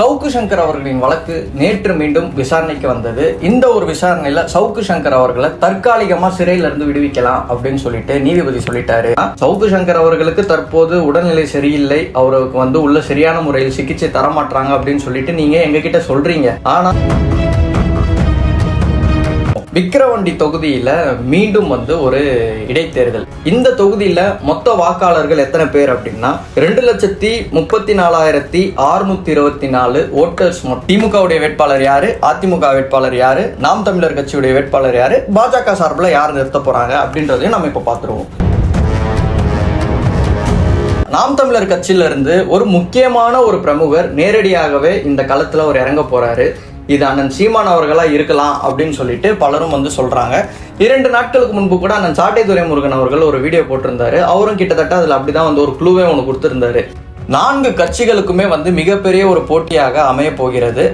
சவுக்கு சங்கர் அவர்களின் வழக்கு நேற்று மீண்டும் விசாரணைக்கு வந்தது. இந்த ஒரு விசாரணையில சவுக்கு சங்கர் அவர்களை தற்காலிகமா சிறையில இருந்து விடுவிக்கலாம் அப்படின்னு சொல்லிட்டு நீதிபதி சொல்லிட்டாரு. சவுக்கு சங்கர் அவர்களுக்கு தற்போது உடல்நிலை சரியில்லை, அவருக்கு உள்ள சரியான முறையில் சிகிச்சை தரமாட்டாங்க அப்படின்னு சொல்லிட்டு நீங்க எங்க கிட்ட சொல்றீங்க. ஆனா விக்கிரவாண்டி தொகுதியில மீண்டும் ஒரு இடைத்தேர்தல். இந்த தொகுதியில மொத்த வாக்காளர்கள் எத்தனை பேர் அப்படின்னா 2,34,624 ஓட்டர்ஸ். திமுகவுடைய வேட்பாளர் யாரு, அதிமுக வேட்பாளர் யாரு, நாம் தமிழர் கட்சியுடைய வேட்பாளர் யாரு, பாஜக சார்பில் யார் நிறுத்த போறாங்க அப்படின்றதையும் நம்ம இப்ப பாத்துருவோம். நாம் தமிழர் கட்சியில இருந்து ஒரு முக்கியமான ஒரு பிரமுகர் நேரடியாகவே இந்த களத்துல இறங்க போறாரு. இது அண்ணன் சீமான் அவர்களா இருக்கலாம் அப்படின்னு சொல்லிட்டு பலரும் சொல்றாங்க. 2 நாட்களுக்கு முன்பு கூட அண்ணன் சாட்டை துரைமுருகன் அவர்கள் ஒரு வீடியோ போட்டிருந்தாரு. அவரும் கிட்டத்தட்ட அதுல அப்படிதான் ஒரு க்ளூவே ஒன்று கொடுத்திருந்தாரு. 4 கட்சிகளுக்குமே மிகப்பெரிய ஒரு போட்டியாக அமைய போகிறது.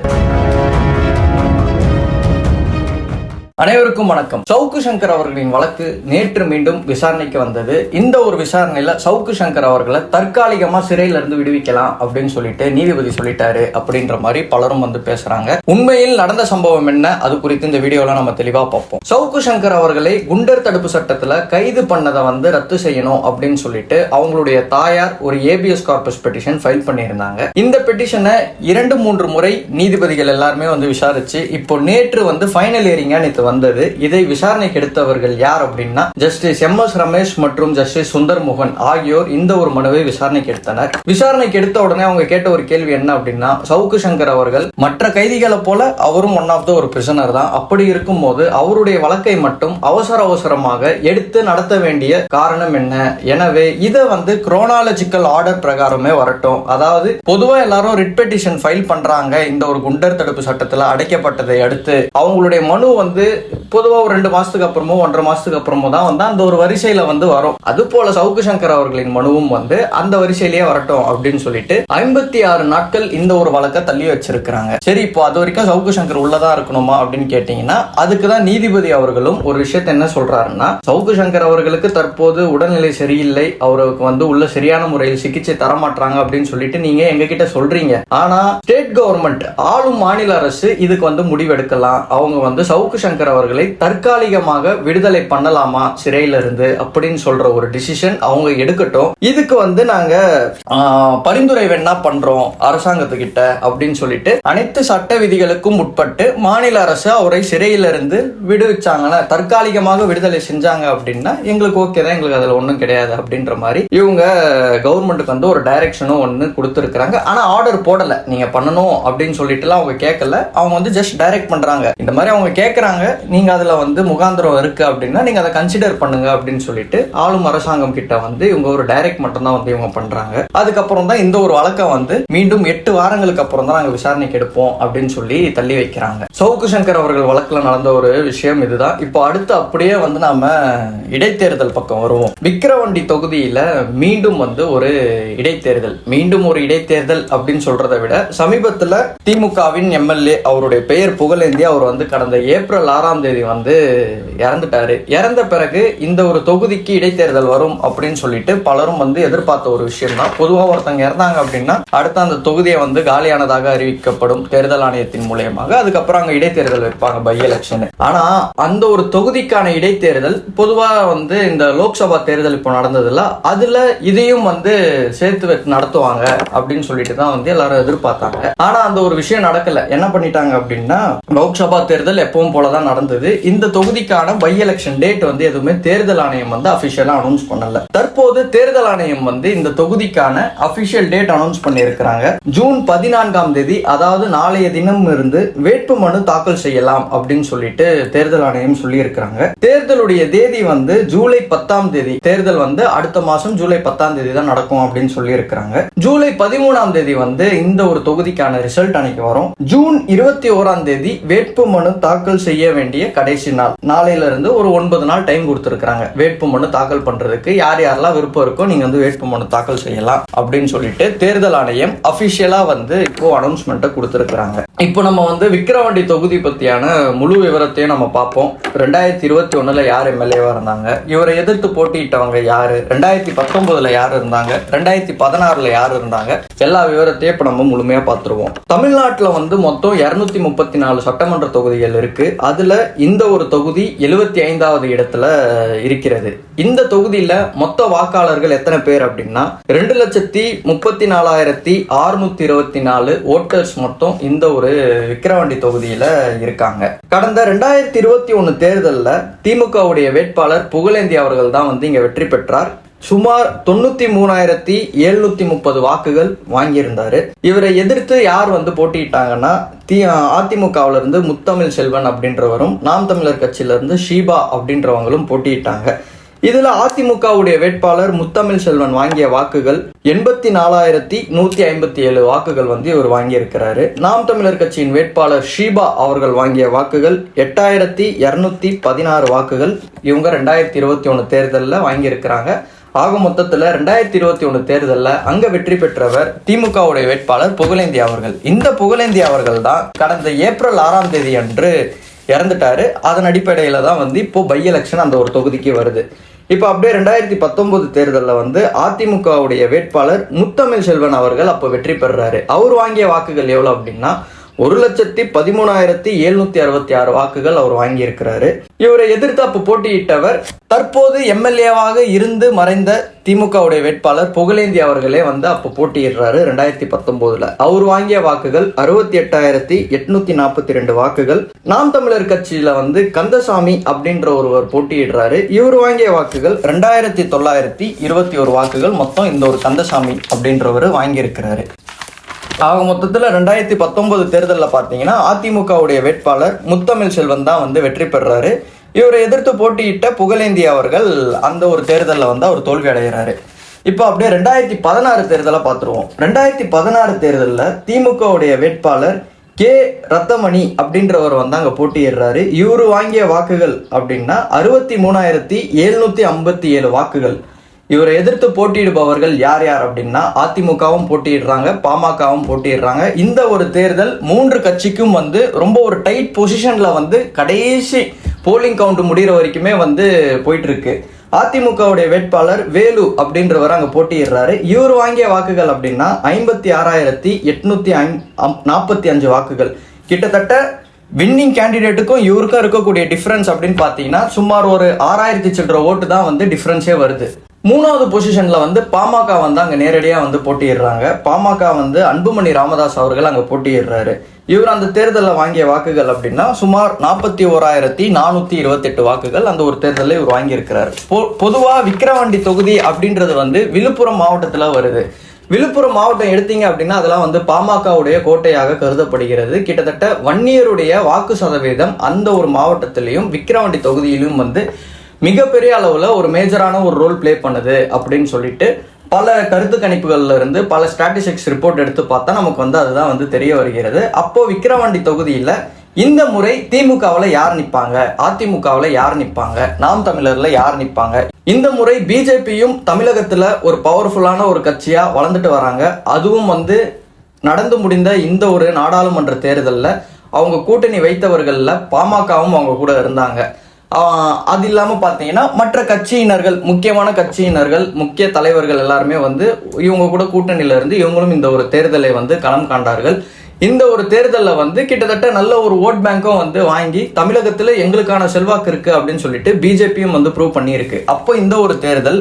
அனைவருக்கும் வணக்கம். சவுக்கு சங்கர் அவர்களின் வழக்கு நேற்று மீண்டும் விசாரணைக்கு வந்தது. இந்த ஒரு விசாரணையில சவுக்கு சங்கர் அவர்களை தற்காலிகமா சிறையில இருந்து விடுவிக்கலாம் அப்படின்னு சொல்லிட்டு நீதிபதி சொல்லிட்டாரு அப்படின்ற மாதிரி பலரும் பேசுறாங்க. உண்மையில் நடந்த சம்பவம் என்ன, அது குறித்து இந்த வீடியோல நம்ம தெளிவா பார்ப்போம். சவுக்கு சங்கர் அவர்களை குண்டர் தடுப்பு சட்டத்துல கைது பண்ணதை ரத்து செய்யணும் அப்படின்னு சொல்லிட்டு அவங்களுடைய தாயார் ஒரு ஏபிஎஸ் கார்பஸ் பெட்டிஷன் ஃபைல் பண்ணியிருந்தாங்க. இந்த பெட்டிஷனை 2-3 முறை நீதிபதிகள் எல்லாருமே விசாரிச்சு இப்போ நேற்று ஃபைனல் ஹியரிங்கா நேற்று வந்தது. இதை விசாரணைக்கு எடுத்தவர்கள் யார் அப்படின்னா ஜஸ்டிஸ் MS ரமேஷ் மற்றும் ஜஸ்டிஸ் சுந்தர் மோகன் ஆகியோர் இந்த ஒரு மனுவை விசாரணைக்கு எடுத்தனர். விசாரணைக்கு எடுத்த உடனே அவங்க கேட்ட ஒரு கேள்வி என்ன அப்படின்னா, சவுக்கு சங்கர் அவர்கள் மற்ற கைதிகளை போல அவரும் ஒன் ஆஃப் த ஒரு பிரிசனர் தான். அப்படி இருக்கும் போது அவருடைய வழக்கை மட்டும் அவசரமாக எடுத்து நடத்த வேண்டிய காரணம் என்ன? எனவே இதை குரோனாலஜிக்கல் ஆர்டர் பிரகாரமே வரட்டும். அதாவது பொதுவா எல்லாரும் ரிட் பெட்டிஷன் ஃபைல் பண்றாங்க. இந்த ஒரு குண்டர் தடுப்பு சட்டத்துல அடைக்கப்பட்டதை அடுத்து அவங்களுடைய மனு பொதுவா ஒரு 2 மாசத்துக்கு அப்புறமோ 1.5 மாசத்துக்கு அப்புறமோ தான் அந்த ஒரு வரிசையில வரும். அது போல சவுக்கு சங்கர் அவர்களின் மனுவும் அந்த வரிசையிலேயே வரட்டும் அப்படின்னு சொல்லிட்டு 56 நாட்கள் இந்த ஒரு வழக்கை தள்ளி வச்சிருக்காங்க. சரி, இப்போ அது வரைக்கும் சவுக்கு சங்கர் உள்ளதா இருக்கணுமா அப்படின்னு கேட்டீங்கன்னா அதுக்குதான் நீதிபதி அவர்களும் ஒரு விஷயத்தை என்ன சொல்றாருன்னா, சவுக்கு சங்கர் அவர்களுக்கு தற்போது உடல்நிலை சரியில்லை, அவருக்கு உள்ள சரியான முறையில் சிகிச்சை தரமாட்டாங்க அப்படின்னு சொல்லிட்டு நீங்க எங்க கிட்ட சொல்றீங்க. ஆனா ஸ்டேட் கவர்மெண்ட், ஆளும் மாநில அரசு இதுக்கு முடிவெடுக்கலாம். அவங்க சவுக்கு சங்கர் அவர்களை தற்காலிகமாக விடுதலை பண்ணலாமா சிறையில இருந்து அப்படின்னு சொல்ற ஒரு டிசிஷன் அவங்க எடுக்கட்டும். இதுக்கு நாங்க பரிந்துரை வேணா பண்றோம் அரசாங்கத்துக்கிட்ட அப்படின்னு சொல்லிட்டு அனைத்து சட்ட விதிகளுக்கும் உட்பட்டு மாநில அரசு அவரை சிறையில இருந்து விடுவிச்சாங்கன்னா, தற்காலிகமாக விடுதலை செஞ்சாங்க அப்படின்னா எங்களுக்கு ஓகே தான், எங்களுக்கு அதுல ஒண்ணும் கிடையாது அப்படின்ற மாதிரி இவங்க கவர்மெண்ட்டுக்கு ஒரு டைரக்ஷனும் ஒன்னு கொடுத்துருக்காங்க. ஆனா ஆர்டர் போடல, நீங்க பண்ணணும் அப்படின்னு சொல்லிட்டு அவங்க கேட்கல. அவங்க ஜஸ்ட் டைரக்ட் பண்றாங்க. இந்த மாதிரி அவங்க கேட்கறாங்க, நீங்க அதுல முகாந்திரம் இருக்கு அப்படின்னா நீங்க அதை கன்சிடர் பண்ணுங்க அப்படின்னு சொல்லிட்டு ஆளும் அரசாங்கம் கிட்ட இவங்க ஒரு டைரக்ட் மட்டும் தான் இவங்க பண்றாங்க. அதுக்கப்புறம் தான் இந்த ஒரு வழக்கை மீண்டும் 8 வாரங்களுக்கு அப்புறம் தான் நாங்க விசாரணைக்கு எடுப்போம் அப்படின்னு சொல்லி தள்ளி வைக்கிறாங்க. சவுக்கு சங்கர் அவர்கள் வழக்குல நடந்த ஒரு விஷயம் இதுதான். இப்போ அடுத்து அப்படியே நாம இடைத்தேர்தல் பக்கம் வருவோம். விக்கிரவாண்டி தொகுதியில மீண்டும் ஒரு இடைத்தேர்தல். மீண்டும் ஒரு இடைத்தேர்தல் அப்படின்னு சொல்றதை விட சமீபத்துல திமுகவின் MLA அவருடைய பெயர் புகழேந்தி அவர் கடந்த ஏப்ரல் 6ஆம் தேதி இறந்துட்டாரு. இறந்த பிறகு இந்த ஒரு தொகுதிக்கு இடைத்தேர்தல் வரும் அப்படின்னு சொல்லிட்டு பலரும் எதிர்பார்த்த ஒரு விஷயம் தான். பொதுவா ஒருத்தங்க இறந்தாங்க அப்படின்னா அடுத்த அந்த தொகுதியை காலியானதாக அறிவிக்கப்படும் தேர்தல் ஆணையத்தின் மூலமாக. அதுக்கப்புறம் அங்க இடைத்தேர்தல் வைப்பாங்க, பை எலெக்ஷன். ஆனா அந்த ஒரு தொகுதிக்கான இடைத்தேர்தல் பொதுவா இந்த லோக்சபா தேர்தல் இப்போ நடந்ததுல அதுல இதையும் சேர்த்து நடத்துவாங்க அப்படின்னு சொல்லிட்டு தான் எல்லாரும் எதிர்பார்த்தாங்க. ஆனா அந்த ஒரு விஷயம் நடக்கல. என்ன பண்ணிட்டாங்க அப்படின்னா, லோக்சபா தேர்தல் எப்பவும் போலதான் நடந்தது. இந்த தொகுதிக்கான பை எலெக்ஷன் டேட் எதுவுமே தேர்தல் ஆணையம் அபிஷியலா அனௌன்ஸ் பண்ணல. தற்போது தேர்தல் ஆணையம் இந்த தொகுதிக்கான அபிஷியல் டேட் அனௌன்ஸ் பண்ணியிருக்கிறாங்க. ஜூன் 14ஆம் தேதி, அதாவது நாளைய தினம் இருந்து வேட்பு மனு தாக்கல் செய்யலாம் அப்படின்னு சொல்லிட்டு தேர்தல் ஆணையம் சொல்லி இருக்கிறாங்க. தேர்தலுடைய தேதி ஜூலை 10ஆம் தேதி. தேர்தல் அடுத்த மாசம் ஜூலை 10ஆம் தேதி தான் நடக்கும் அப்படின்னு சொல்லி இருக்கிறாங்க. ஜூலை 13ஆம் தேதி இந்த ஒரு தொகுதிக்கான ரிசல்ட் அன்னைக்கு வரும். ஜூன் 21ஆம் தேதி வேட்பு மனு தாக்கல் செய்ய வேண்டிய கடைசி நாள். நாளையில இருந்து ஒரு 9 நாள் டைம் கொடுத்துருக்காங்க வேட்புமனு தாக்கல் பண்றதுக்கு. யார் யாரெல்லாம் விருப்பம் இருக்கோ நீங்க வந்து வேட்புமனு தாக்கல் செய்யலாம் அப்படின்னு சொல்லிட்டு தேர்தல் ஆணையம் அபிஷியலா வந்து இப்போ அனௌன்ஸ்மெண்ட்டை கொடுத்துருக்காங்க. இப்போ நம்ம வந்து விக்கிரவாண்டி தொகுதி பத்தியான முழு விவரத்தையும் நம்ம பார்ப்போம். 2021 யார் எம்எல்ஏவா இருந்தாங்க, இவரை எதிர்த்து போட்டியிட்டவங்க யாரு, 2019 யார் இருந்தாங்க, 2016 யார் இருந்தாங்க, எல்லா விவரத்தையும் இப்ப நம்ம முழுமையா பார்த்துருவோம். தமிழ்நாட்டுல வந்து மொத்தம் 234 சட்டமன்ற தொகுதிகள் இருக்கு. அதுல இந்த ஒரு தொகுதி 75வது இடத்துல இருக்கிறது. இந்த தொகுதியில மொத்த வாக்காளர்கள் எத்தனை பேர் அப்படின்னா 2,34,624 ஓட்டர்ஸ் மொத்தம் இந்த ஒரு விக்கிரவாண்டி தொகுதியில இருக்காங்க. கடந்த 2021 தேர்தலில் திமுகவுடைய வேட்பாளர் புகழேந்தி அவர்கள் தான் வந்து இங்க வெற்றி பெற்றார். சுமார் 93,730 வாக்குகள் வாங்கியிருந்தாரு. இவரை எதிர்த்து யார் வந்து போட்டியிட்டாங்கன்னா அதிமுகவில இருந்து முத்தமிழ் செல்வன் அப்படின்றவரும், நாம் தமிழர் கட்சியில இருந்து ஷீபா அப்படின்றவங்களும் போட்டியிட்டாங்க. இதுல அதிமுகவுடைய வேட்பாளர் முத்தமிழ் செல்வன் வாங்கிய வாக்குகள் 84,157 வாக்குகள் வந்து இவர் வாங்கியிருக்கிறாரு. நாம் தமிழர் கட்சியின் வேட்பாளர் ஷீபா அவர்கள் வாங்கிய வாக்குகள் 8,216 வாக்குகள் இவங்க 2021 தேர்தலில் வாங்கியிருக்கிறாங்க. ஆக மொத்தத்துல 2021 தேர்தலில் அங்க வெற்றி பெற்றவர் திமுகவுடைய வேட்பாளர் புகழேந்தி அவர்கள். இந்த புகழேந்தி அவர்கள் தான் கடந்த ஏப்ரல் 6ஆம் தேதி அன்று இறந்துட்டாரு. அதன் அடிப்படையில தான் வந்து இப்போ பை எலெக்ஷன் அந்த ஒரு தொகுதிக்கு வருது. இப்போ அப்படியே 2019 தேர்தலில் வந்து அதிமுகவுடைய வேட்பாளர் முத்தமிழ் செல்வன் அவர்கள் அப்போ வெற்றி பெறாரு. அவர் வாங்கிய வாக்குகள் எவ்வளவு அப்படின்னா 1,13,766 வாக்குகள் அவர் வாங்கியிருக்கிறாரு. இவரை எதிர்த்து அப்போ போட்டியிட்டவர் தற்போது எம்எல்ஏவாக இருந்து மறைந்த திமுகவுடைய வேட்பாளர் புகழேந்தி அவர்களே வந்து அப்போ போட்டியிடுறாரு 2019. அவர் வாங்கிய வாக்குகள் 68,842 வாக்குகள். நாம் தமிழர் கட்சியில வந்து கந்தசாமி அப்படின்ற ஒருவர் போட்டியிடுறாரு. இவர் வாங்கிய வாக்குகள் 2,921 வாக்குகள் மொத்தம் இந்த ஒரு கந்தசாமி அப்படின்றவர் வாங்கியிருக்கிறாரு. ஆக மொத்தத்தில் 2019 தேர்தலில் பார்த்தீங்கன்னா அதிமுகவுடைய வேட்பாளர் முத்தமிழ் செல்வன் தான் வந்து வெற்றி பெறாரு. இவரை எதிர்த்து போட்டியிட்ட புகழேந்தி அவர்கள் அந்த ஒரு தேர்தலில் வந்து அவர் தோல்வி அடைகிறாரு. இப்போ அப்படியே 2016 தேர்தலை பார்த்துருவோம். 2016 தேர்தலில் திமுகவுடைய வேட்பாளர் கே ரத்தமணி அப்படின்றவர் வந்து அங்கே போட்டியிடுறாரு. இவர் வாங்கிய வாக்குகள் அப்படின்னா 63,757 வாக்குகள். இவரை எதிர்த்து போட்டியிடுபவர்கள் யார் யார் அப்படின்னா அதிமுகவும் போட்டியிடுறாங்க, பாமகவும் போட்டியிடுறாங்க. இந்த ஒரு தேர்தல் 3 கட்சிக்கும் வந்து ரொம்ப ஒரு டைட் பொசிஷன்ல வந்து கடைசி போலிங் கவுண்ட் முடிகிற வரைக்குமே வந்து போயிட்டு இருக்கு. அதிமுகவுடைய வேட்பாளர் வேலு அப்படின்றவர் அங்கே போட்டியிடுறாரு. இவர் வாங்கிய வாக்குகள் அப்படின்னா 56,845 வாக்குகள். கிட்டத்தட்ட வின்னிங் கேண்டிடேட்டுக்கும் இவருக்கும் இருக்கக்கூடிய டிஃபரன்ஸ் அப்படின்னு பார்த்தீங்கன்னா சுமார் ஒரு 6,000 சில்லற ஓட்டு தான் வந்து டிஃபரன்ஸே வருது. 3வது பொசிஷன்ல வந்து பாமக வந்து அங்க நேரடியா வந்து போட்டியிடுறாங்க. பாமக வந்து அன்புமணி ராமதாஸ் அவர்கள் அங்க போட்டியிடுறாரு. இவர் அந்த தேர்தலில் வாங்கிய வாக்குகள் அப்படின்னா சுமார் 41,428 வாக்குகள் அந்த ஒரு தேர்தலில் இவர் வாங்கியிருக்கிறார். பொதுவாக விக்கிரவாண்டி தொகுதி அப்படின்றது வந்து விழுப்புரம் மாவட்டத்தில் வருது. விழுப்புரம் மாவட்டம் எடுத்தீங்க அப்படின்னா அதெல்லாம் வந்து பாமகவுடைய கோட்டையாக கருதப்படுகிறது. கிட்டத்தட்ட வன்னியருடைய வாக்கு சதவீதம் அந்த ஒரு மாவட்டத்திலையும் விக்கிரவாண்டி தொகுதியிலும் வந்து மிகப்பெரிய அளவில் ஒரு மேஜரான ஒரு ரோல் பிளே பண்ணுது அப்படின்னு சொல்லிட்டு பல கருத்து கணிப்புகள்ல இருந்து பல ஸ்டாட்டிஸ்டிக்ஸ் ரிப்போர்ட் எடுத்து பார்த்தா நமக்கு வந்து அதுதான் வந்து தெரிய வருகிறது. அப்போ விக்கிரவாண்டி தொகுதியில் இந்த முறை திமுகவில் யார் நிற்பாங்க, அதிமுகவில் யார் நிற்பாங்க, நாம் தமிழர்ல யார் நிற்பாங்க? இந்த முறை பிஜேபியும் தமிழகத்தில் ஒரு பவர்ஃபுல்லான ஒரு கட்சியாக வளர்ந்துட்டு வராங்க. அதுவும் வந்து நடந்து முடிந்த இந்த ஒரு நாடாளுமன்ற தேர்தலில் அவங்க கூட்டணி வைத்தவர்களில் பாமகவும் அவங்க கூட இருந்தாங்க. அது இல்லாமல் பார்த்தீங்கன்னா மற்ற கட்சியினர்கள், முக்கியமான கட்சியினர்கள், முக்கிய தலைவர்கள் எல்லாருமே வந்து இவங்க கூட கூட்டணியில இருந்து இவங்களும் இந்த ஒரு தேர்தலை வந்து களம் காண்டார்கள். இந்த ஒரு தேர்தலில் வந்து கிட்டத்தட்ட நல்ல ஒரு ஓட் பேங்க்கும் வந்து வாங்கி தமிழகத்தில் எங்களுக்கான செல்வாக்கு இருக்கு அப்படின்னு சொல்லிட்டு பிஜேபியும் வந்து ப்ரூவ் பண்ணியிருக்கு. அப்போ இந்த ஒரு தேர்தல்,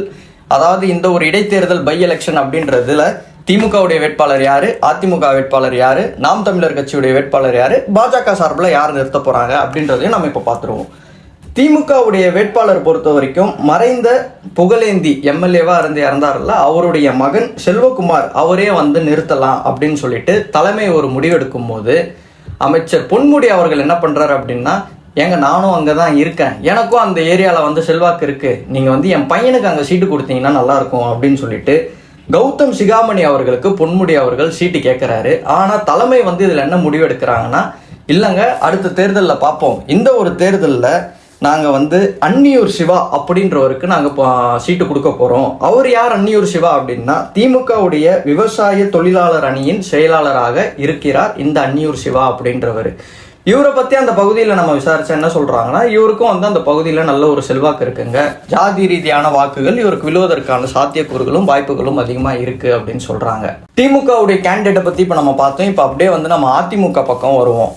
அதாவது இந்த ஒரு இடைத்தேர்தல் பை எலெக்ஷன் அப்படின்றதுல திமுகவுடைய வேட்பாளர் யாரு, அதிமுக வேட்பாளர் யாரு, நாம் தமிழர் கட்சியுடைய வேட்பாளர் யாரு, பாஜக சார்பில் யார் நிறுத்த போறாங்க அப்படின்றதையும் நம்ம இப்போ பார்த்துருவோம். திமுகவுடைய வேட்பாளர் பொறுத்த வரைக்கும் மறைந்த புகழேந்தி எம்எல்ஏவா இருந்து இறந்தார்ல, அவருடைய மகன் செல்வகுமார் அவரே வந்து நிறுத்தலாம் அப்படின்னு சொல்லிட்டு தலைமை ஒரு முடிவெடுக்கும் போது அமைச்சர் பொன்முடி அவர்கள் என்ன பண்றாரு அப்படின்னா, ஏங்க நானும் அங்கதான் இருக்கேன், எனக்கும் அந்த ஏரியால வந்து செல்வாக்கு இருக்கு, நீங்க வந்து என் பையனுக்கு அங்க சீட்டு கொடுத்தீங்கன்னா நல்லா இருக்கும் அப்படின்னு சொல்லிட்டு கௌதம் சிகாமணி அவர்களுக்கு பொன்முடி அவர்கள் சீட்டு கேட்கிறாரு. ஆனா தலைமை வந்து இதுல என்ன முடிவு எடுக்கிறாங்கன்னா, இல்லைங்க, அடுத்த தேர்தலில் பார்ப்போம். இந்த ஒரு தேர்தலில் நாங்கள் வந்து அன்னியூர் சிவா அப்படின்றவருக்கு நாங்கள் சீட்டு கொடுக்க போகிறோம். அவர் யார் அன்னியூர் சிவா அப்படின்னா, திமுகவுடைய விவசாய தொழிலாளர் அணியின் செயலாளராக இருக்கிறார் இந்த அன்னியூர் சிவா அப்படின்றவர். இவரை பற்றி அந்த பகுதியில் நம்ம விசாரிச்சா என்ன சொல்கிறாங்கன்னா, இவருக்கும் வந்து அந்த பகுதியில் நல்ல ஒரு செல்வாக்கு இருக்குங்க, ஜாதி ரீதியான வாக்குகள் இவருக்கு விழுவதற்கான சாத்தியக்கூறுகளும் வாய்ப்புகளும் அதிகமாக இருக்குது அப்படின்னு சொல்கிறாங்க. திமுகவுடைய கேண்டிடேட்டை பற்றி இப்போ நம்ம பார்த்தோம். இப்போ அப்படியே வந்து நம்ம அதிமுக பக்கம் வருவோம்.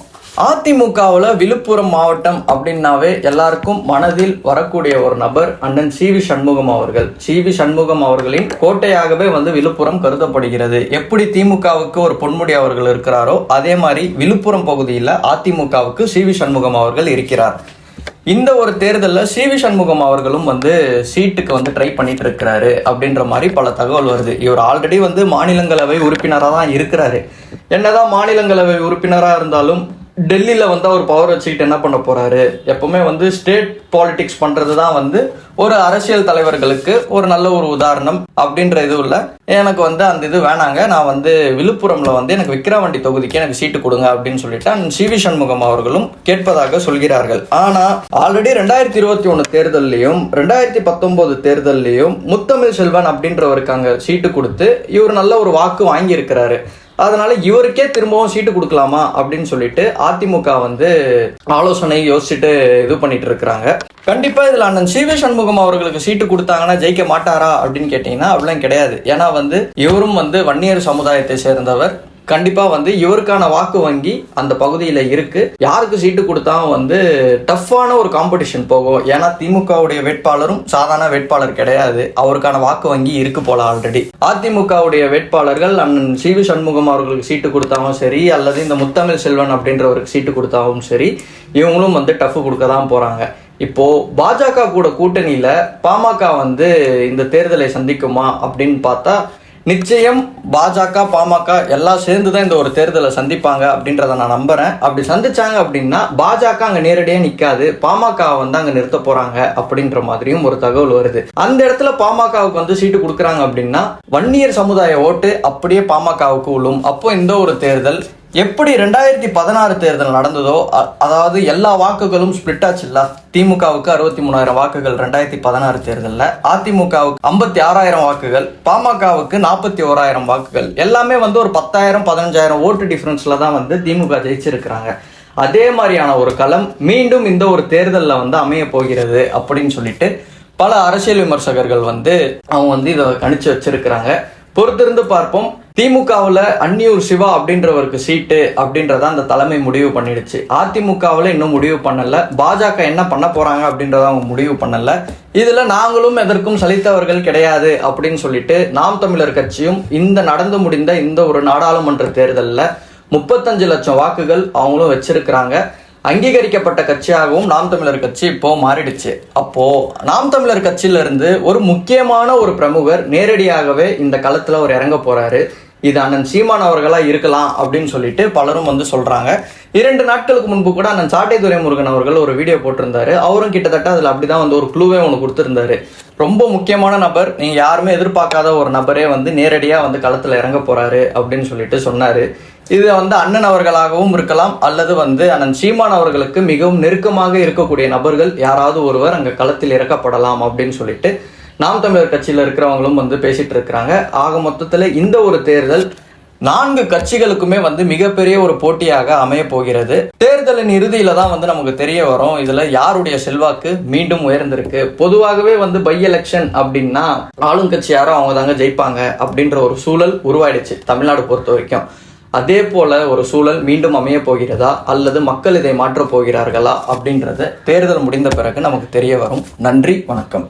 அதிமுகவில் விழுப்புரம் மாவட்டம் அப்படின்னாவே எல்லாருக்கும் மனதில் வரக்கூடிய ஒரு நபர் அண்ணன் சி.வி. சண்முகம் அவர்கள். சி.வி. சண்முகம் அவர்களின் கோட்டையாகவே வந்து விழுப்புரம் கருதப்படுகிறது. எப்படி திமுகவுக்கு ஒரு பொன்முடி அவர்கள் இருக்கிறாரோ அதே மாதிரி விழுப்புரம் பகுதியில் அதிமுகவுக்கு சி.வி. சண்முகம் அவர்கள் இருக்கிறார். இந்த ஒரு தேர்தலில் சி.வி. சண்முகம் அவர்களும் வந்து சீட்டுக்கு வந்து ட்ரை பண்ணிட்டு இருக்கிறாரு அப்படின்ற மாதிரி பல தகவல் வருது. இவர் ஆல்ரெடி வந்து மாநிலங்களவை உறுப்பினராக தான் இருக்கிறாரு. என்னதான் மாநிலங்களவை உறுப்பினராக இருந்தாலும் டெல்லியில் வந்து அவர் பவர் வச்சுக்கிட்டு என்ன பண்ண போறாரு? எப்பவுமே வந்து ஸ்டேட் பாலிடிக்ஸ் பண்றது தான் வந்து ஒரு அரசியல் தலைவர்களுக்கு ஒரு நல்ல ஒரு உதாரணம் அப்படின்ற இது இல்லை. எனக்கு வந்து அந்த இது வேணாங்க, நான் வந்து விழுப்புரம்ல வந்து எனக்கு விக்கிரவாண்டி தொகுதிக்கு எனக்கு சீட்டு கொடுங்க அப்படின்னு சொல்லிட்டு சி.வி. சண்முகம் அவர்களும் கேட்பதாக சொல்கிறார்கள். ஆனா ஆல்ரெடி 2021 தேர்தலையும் 2019 தேர்தலையும் முத்தமிழ் செல்வன் அப்படின்றவருக்கு அங்க சீட்டு கொடுத்து இவர் நல்ல ஒரு வாக்கு வாங்கி இருக்கிறாரு. அதனால இவருக்கே திரும்பவும் சீட்டு கொடுக்கலாமா அப்படின்னு சொல்லிட்டு அதிமுக வந்து ஆலோசனை யோசிச்சுட்டு இது பண்ணிட்டு இருக்கிறாங்க. கண்டிப்பா இதுல அண்ணன் சி.வி. சண்முகம் அவர்களுக்கு சீட்டு கொடுத்தாங்கன்னா ஜெயிக்க மாட்டாரா அப்படின்னு கேட்டீங்கன்னா அப்படிலாம் கிடையாது. ஏன்னா வந்து இவரும் வந்து வன்னியர் சமுதாயத்தை சேர்ந்தவர். கண்டிப்பா வந்து இவருக்கான வாக்கு வங்கி அந்த பகுதியில இருக்கு. யாருக்கு சீட்டு கொடுத்தாலும் வந்து டஃப்பான ஒரு காம்படிஷன் போகும். ஏன்னா திமுகவுடைய வேட்பாளரும் சாதாரண வேட்பாளர் கிடையாது, அவருக்கான வாக்கு வங்கி இருக்கு போல ஆல்ரெடி. அதிமுகவுடைய வேட்பாளர்கள் அண்ணன் சி.வி. சண்முகம் அவர்களுக்கு சீட்டு கொடுத்தாலும் சரி, அல்லது இந்த முத்தமிழ் செல்வன் அப்படின்றவருக்கு சீட்டு கொடுத்தாலும் சரி, இவங்களும் வந்து டஃப் கொடுக்க தான் போறாங்க. இப்போ பாஜக கூட கூட்டணியில பாமக வந்து இந்த தேர்தலை சந்திக்குமா அப்படின்னு பார்த்தா நிச்சயம் பாஜக பாமக எல்லாம் சேர்ந்துதான் இந்த ஒரு தேர்தலை சந்திப்பாங்க அப்படின்றத நான் நம்புறேன். அப்படி சந்திச்சாங்க அப்படின்னா பாஜக அங்க நேரடியாக நிக்காது, பாமக வந்து அங்க நிறுத்த போறாங்க அப்படின்ற மாதிரியும் ஒரு தகவல் வருது. அந்த இடத்துல பாமகவுக்கு வந்து சீட்டு கொடுக்குறாங்க அப்படின்னா வன்னியர் சமுதாய ஓட்டு அப்படியே பாமகவுக்கு உள்ளும். அப்போ இந்த ஒரு தேர்தல் எப்படி 2016 தேர்தல் நடந்ததோ, அதாவது எல்லா வாக்குகளும் ஸ்பிளிட் ஆச்சுல்ல. திமுகவுக்கு 63,000 வாக்குகள் 2016 தேர்தலில், அதிமுகவுக்கு 56,000 வாக்குகள், பாமகவுக்கு 41,000 வாக்குகள், எல்லாமே வந்து ஒரு 10,000 15,000 ஓட்டு டிஃபரன்ஸ்ல தான் வந்து திமுக ஜெயிச்சிருக்கிறாங்க. அதே மாதிரியான ஒரு களம் மீண்டும் இந்த ஒரு தேர்தலில் வந்து அமைய போகிறது அப்படின்னு சொல்லிட்டு பல அரசியல் விமர்சகர்கள் வந்து அவங்க வந்து இதை கணிச்சு வச்சிருக்கிறாங்க. பொறுத்திருந்து பார்ப்போம். திமுகவில் அன்னியூர் சிவா அப்படின்றவருக்கு சீட்டு அப்படின்றத அந்த தலைமை முடிவு பண்ணிடுச்சு. அதிமுகவில் இன்னும் முடிவு பண்ணல. பாஜக என்ன பண்ண போறாங்க அப்படின்றத அவங்க முடிவு பண்ணல. இதுல நாங்களும் எதற்கும் சலித்தவர்கள் கிடையாது அப்படின்னு சொல்லிட்டு நாம் தமிழர் கட்சியும் இந்த நடந்து முடிந்த இந்த ஒரு நாடாளுமன்ற தேர்தலில் 35 லட்சம் வாக்குகள் அவங்களும் வச்சிருக்கிறாங்க. அங்கீகரிக்கப்பட்ட கட்சியாகவும் நாம் தமிழர் கட்சி இப்போ மாறிடுச்சு. அப்போ நாம் தமிழர் கட்சியில இருந்து ஒரு முக்கியமான ஒரு பிரமுகர் நேரடியாகவே இந்த களத்துல ஒரு இறங்க போறாரு. இது அண்ணன் சீமான் அவர்களா இருக்கலாம் அப்படின்னு சொல்லிட்டு பலரும் வந்து சொல்றாங்க. 2 நாட்களுக்கு முன்பு கூட அண்ணன் சாட்டை துரைமுருகன் அவர்கள் ஒரு வீடியோ போட்டிருந்தாரு. அவரும் கிட்டத்தட்ட அதுல அப்படிதான் வந்து ஒரு குழுவே ஒன்று கொடுத்திருந்தாரு. ரொம்ப முக்கியமான நபர், நீங்க யாருமே எதிர்பார்க்காத ஒரு நபரே வந்து நேரடியா வந்து களத்துல இறங்க போறாரு அப்படின்னு சொல்லிட்டு சொன்னாரு. இது வந்து அண்ணன் அவர்களாகவும் இருக்கலாம், அல்லது வந்து அண்ணன் சீமான் அவர்களுக்கு மிகவும் நெருக்கமாக இருக்கக்கூடிய நபர்கள் யாராவது ஒருவர் அங்க களத்தில் இறக்கப்படலாம் அப்படின்னு சொல்லிட்டு நாம் தமிழர் கட்சியில இருக்கிறவங்களும் வந்து பேசிட்டு இருக்கிறாங்க. ஆக மொத்தத்துல இந்த ஒரு தேர்தல் 4 கட்சிகளுக்குமே வந்து மிகப்பெரிய ஒரு போட்டியாக அமைய போகிறது. தேர்தலின் இறுதியில தான் வந்து நமக்கு தெரிய வரும் இதுல யாருடைய செல்வாக்கு மீண்டும் உயர்ந்திருக்கு. பொதுவாகவே வந்து பை எலெக்ஷன் அப்படின்னா ஆளுங்கட்சி யாரோ அவங்க தாங்க ஜெயிப்பாங்க அப்படின்ற ஒரு சூழல் உருவாயிடுச்சு தமிழ்நாடு பொறுத்த வரைக்கும். அதே போல ஒரு சூழல் மீண்டும் அமைய போகிறதா, அல்லது மக்கள் இதை மாற்றப் போகிறார்களா அப்படின்றத தேர்தல் முடிந்த பிறகு நமக்கு தெரிய வரும். நன்றி, வணக்கம்.